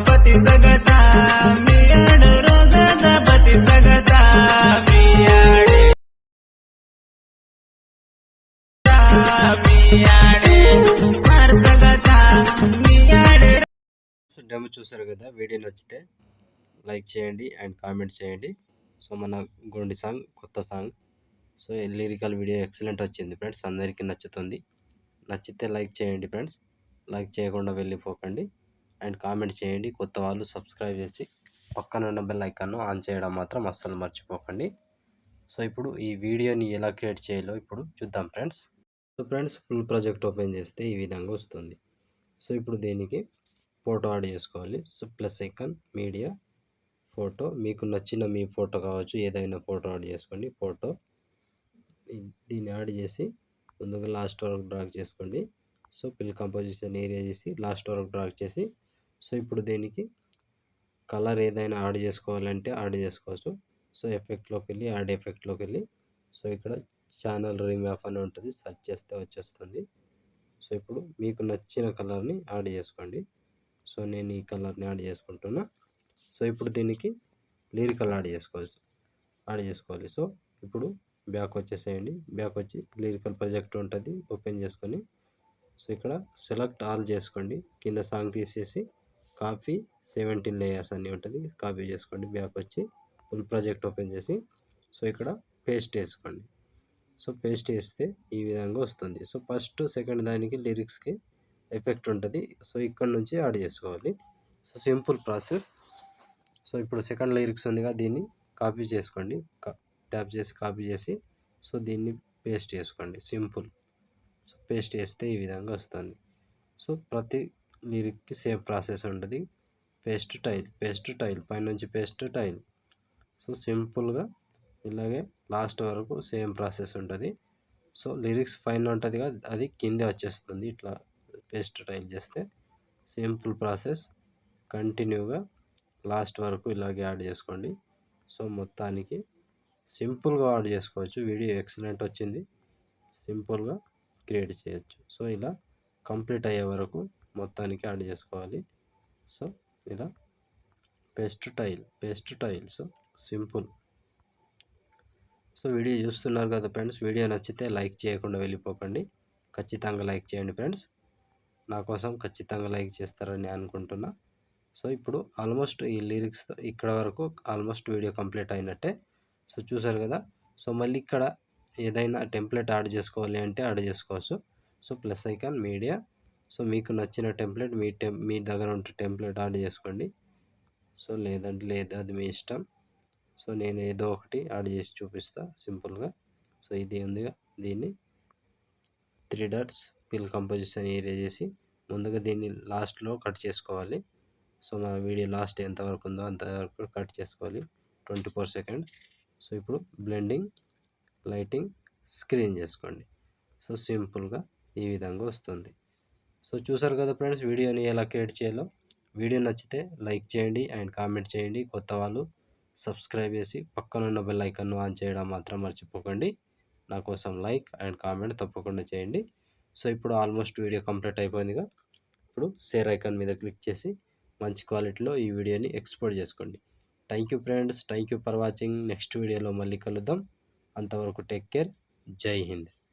पति सगता मियाड रोगद पति सगता मियाडे सार सगता मियाडे। సో డెమో చూసారు కదా, వీడియో నచ్చితే లైక్ చేయండి అండ్ కామెంట్ చేయండి. సో మన గోండి సాంగ్ కొత్త song, so lyrical video excellent వచ్చింది ఫ్రెండ్స్, అందరికీ నచ్చుతుంది. నచ్చితే లైక్ చేయండి ఫ్రెండ్స్, లైక్ చేయకుండా వెళ్ళిపోకండి అండ్ కామెంట్ చేయండి. కొత్త వాళ్ళు సబ్స్క్రైబ్ చేసి పక్కన ఉన్న బెల్ ఐకాన్ను ఆన్ చేయడం మాత్రం అస్సలు మర్చిపోకండి. సో ఇప్పుడు ఈ వీడియోని ఎలా క్రియేట్ చేయాలో ఇప్పుడు చూద్దాం friends. So friends, full project open చేస్తే ఈ విధంగా వస్తుంది. సో ఇప్పుడు దీనికి ఫోటో యాడ్ చేసుకోవాలి. So plus icon, media, photo, మీకు నచ్చిన మీ ఫోటో కావచ్చు, ఏదైనా ఫోటో యాడ్ చేసుకోండి. ఫోటో దీన్ని యాడ్ చేసి ముందుగా లాస్ట్ వరకు డ్రాగ్ చేసుకోండి. సో ఫిల్ కంపోజిషన్ ఏరియా చేసి లాస్ట్ వరకు డ్రాగ్ చేసి, సో ఇప్పుడు దీనికి కలర్ ఏదైనా యాడ్ చేసుకోవాలంటే యాడ్ చేసుకోవచ్చు. సో ఎఫెక్ట్లోకి వెళ్ళి యాడ్ ఎఫెక్ట్లోకి వెళ్ళి, సో ఇక్కడ ఛానల్ రీమ్యాప్ అని ఉంటుంది, సెర్చ్ చేస్తే వచ్చేస్తుంది. సో ఇప్పుడు మీకు నచ్చిన కలర్ని యాడ్ చేసుకోండి. సో నేను ఈ కలర్ని యాడ్ చేసుకుంటున్నా. సో ఇప్పుడు దీనికి లిరికల్ యాడ్ చేసుకోవాలి. సో ఇప్పుడు బ్యాక్ వచ్చేసేయండి. బ్యాక్ వచ్చి లిరికల్ ప్రాజెక్ట్ ఉంటుంది, ఓపెన్ చేసుకొని సో ఇక్కడ సెలెక్ట్ ఆల్ చేసుకోండి. కింద సాంగ్ తీసేసి కాపీ 17 లేయర్స్ అని ఉంటుంది, కాపీ చేసుకోండి. బ్యాక్ వచ్చి ఫుల్ ప్రాజెక్ట్ ఓపెన్ చేసి సో ఇక్కడ పేస్ట్ వేసుకోండి. సో పేస్ట్ వేస్తే ఈ విధంగా వస్తుంది. సో ఫస్ట్ సెకండ్ దానికి లిరిక్స్కి ఎఫెక్ట్ ఉంటుంది, సో ఇక్కడ నుంచి యాడ్ చేసుకోవాలి. So simple process. సో ఇప్పుడు సెకండ్ లిరిక్స్ ఉందిగా, దీన్ని కాపీ చేసుకోండి. ట్యాప్ చేసి కాపీ చేసి సో దీన్ని పేస్ట్ చేసుకోండి. సింపుల్. సో పేస్ట్ చేస్తే ఈ విధంగా వస్తుంది. సో ప్రతి లిరిక్కి సేమ్ ప్రాసెస్ ఉంటుంది. పేస్ట్ టైల్ పైనుంచి పేస్ట్ టైల్. సో సింపుల్గా ఇలాగే లాస్ట్ వరకు సేమ్ ప్రాసెస్ ఉంటుంది. సో లిరిక్స్ పైన ఉంటుంది కదా, అది కిందే వచ్చేస్తుంది. ఇట్లా పేస్ట్ టైల్ చేస్తే సింపుల్ ప్రాసెస్. కంటిన్యూగా లాస్ట్ వరకు ఇలాగే యాడ్ చేసుకోండి. సో మొత్తానికి సింపుల్గా యాడ్ చేసుకోవచ్చు. వీడియో ఎక్సలెంట్ వచ్చింది, సింపుల్గా క్రియేట్ చేయొచ్చు. సో ఇలా కంప్లీట్ అయ్యే వరకు మొత్తానికి యాడ్ చేసుకోవాలి. సో ఇలా paste tile. So simple. So video చూస్తున్నారు కదా ఫ్రెండ్స్, వీడియో నచ్చితే లైక్ చేయకుండా వెళ్ళిపోకండి. ఖచ్చితంగా లైక్ చేయండి ఫ్రెండ్స్, నా కోసం ఖచ్చితంగా లైక్ చేస్తారని అనుకుంటున్నా. సో ఇప్పుడు ఆల్మోస్ట్ ఈ లిరిక్స్తో ఇక్కడ వరకు ఆల్మోస్ట్ వీడియో కంప్లీట్ అయినట్టే. సో చూసారు కదా. సో మళ్ళీ ఇక్కడ ఏదైనా టెంప్లెట్ యాడ్ చేసుకోవాలి అంటే యాడ్ చేసుకోవచ్చు. So plus icon, media, so మీకు నచ్చిన టెంప్లెట్ మీ దగ్గర ఉంటే టెంప్లెట్ యాడ్ చేసుకోండి. సో లేదంటే లేదు, అది మీ ఇష్టం. సో నేను ఏదో ఒకటి యాడ్ చేసి చూపిస్తా సింపుల్గా. సో ఇది ఉందిగా, దీన్ని 3 డాట్స్ ఫిల్ కంపోజిషన్ ఏరియా చేసి ముందుగా దీన్ని లాస్ట్లో కట్ చేసుకోవాలి. సో మన వీడియో లాస్ట్ ఎంతవరకు ఉందో అంతవరకు కట్ చేసుకోవాలి, 24 సెకండ్. సో ఇప్పుడు బ్లెండింగ్, లైటింగ్, స్క్రీన్ చేసుకోండి. సో సింపుల్గా ఈ విధంగా వస్తుంది. సో చూసారు కదా ఫ్రెండ్స్, వీడియోని ఎలా క్రియేట్ చేయాలో. వీడియో నచ్చితే లైక్ చేయండి అండ్ కామెంట్ చేయండి. కొత్త వాళ్ళు సబ్స్క్రైబ్ చేసి పక్కనున్న బెల్ ఐకాన్ను ఆన్ చేయడం మాత్రం మర్చిపోకండి. నా కోసం లైక్ అండ్ కామెంట్ తప్పకుండా చేయండి. సో ఇప్పుడు ఆల్మోస్ట్ వీడియో కంప్లీట్ అయిపోయిందిగా. ఇప్పుడు షేర్ ఐకాన్ మీద క్లిక్ చేసి మంచి క్వాలిటీలో ఈ వీడియోని ఎక్స్పోర్ట్ చేసుకోండి. Thank you friends, thank you for watching. Next వీడియోలో మళ్ళీ కలుద్దాం. అంతవరకు టేక్ కేర్. జై హింద్.